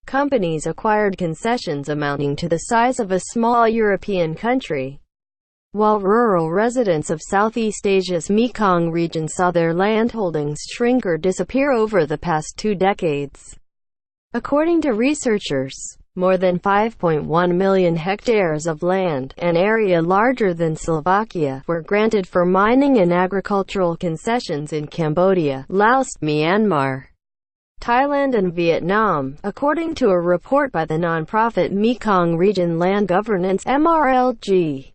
companies acquired concessions amounting to the size of a small European country, while rural residents of Southeast Asia's Mekong region saw their landholdings shrink or disappear over the past 2 decades. According to researchers, more than 5.1 million hectares of land, an area larger than Slovakia, were granted for mining and agricultural concessions in Cambodia, Laos, Myanmar, Thailand and Vietnam, according to a report by the nonprofit Mekong Region Land Governance (MRLG).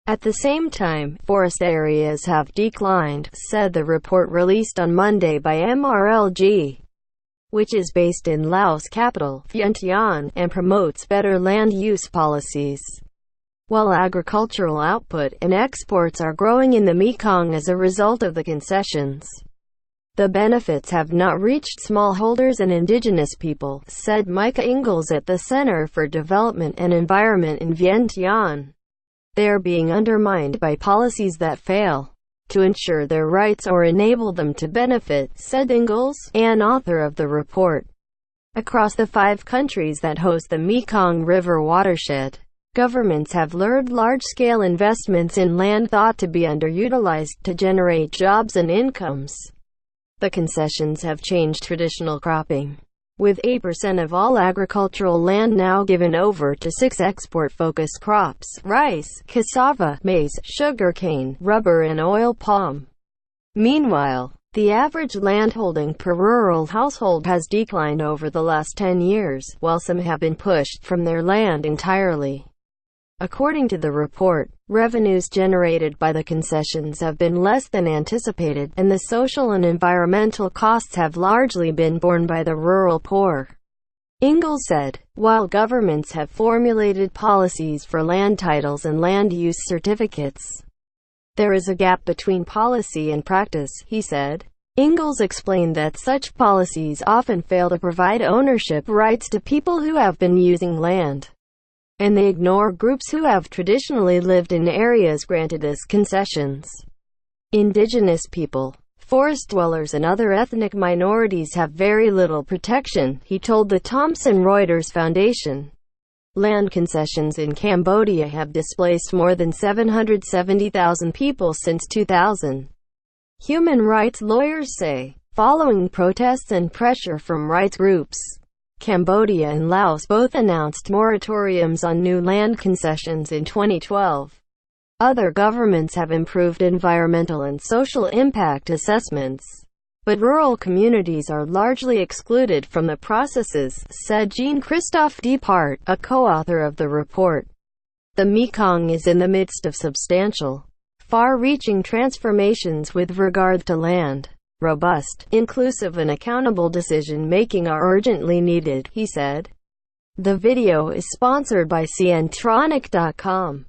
At the same time, forest areas have declined, said the report released on Monday by MRLG, which is based in Laos' capital, Vientiane, and promotes better land use policies. While agricultural output and exports are growing in the Mekong as a result of the concessions, the benefits have not reached smallholders and indigenous people, said Micah Ingalls at the Center for Development and Environment in Vientiane. They are being undermined by policies that fail to ensure their rights or enable them to benefit, said Ingalls, an author of the report. Across the 5 countries that host the Mekong River watershed, governments have lured large-scale investments in land thought to be underutilized to generate jobs and incomes. The concessions have changed traditional cropping, with 8% of all agricultural land now given over to 6 export-focused crops: rice, cassava, maize, sugarcane, rubber and oil palm. Meanwhile, the average landholding per rural household has declined over the last 10 years, while some have been pushed from their land entirely. According to the report, revenues generated by the concessions have been less than anticipated, and the social and environmental costs have largely been borne by the rural poor. Ingalls said, while governments have formulated policies for land titles and land use certificates, there is a gap between policy and practice, he said. Ingalls explained that such policies often fail to provide ownership rights to people who have been using land, and they ignore groups who have traditionally lived in areas granted as concessions. Indigenous people, forest dwellers and other ethnic minorities have very little protection, he told the Thomson Reuters Foundation. Land concessions in Cambodia have displaced more than 770,000 people since 2000. Human rights lawyers say, following protests and pressure from rights groups, Cambodia and Laos both announced moratoriums on new land concessions in 2012. Other governments have improved environmental and social impact assessments, but rural communities are largely excluded from the processes, said Jean-Christophe Depart, a co-author of the report. The Mekong is in the midst of substantial, far-reaching transformations with regard to land. Robust, inclusive and accountable decision-making are urgently needed, he said. The video is sponsored by Cientronic.com.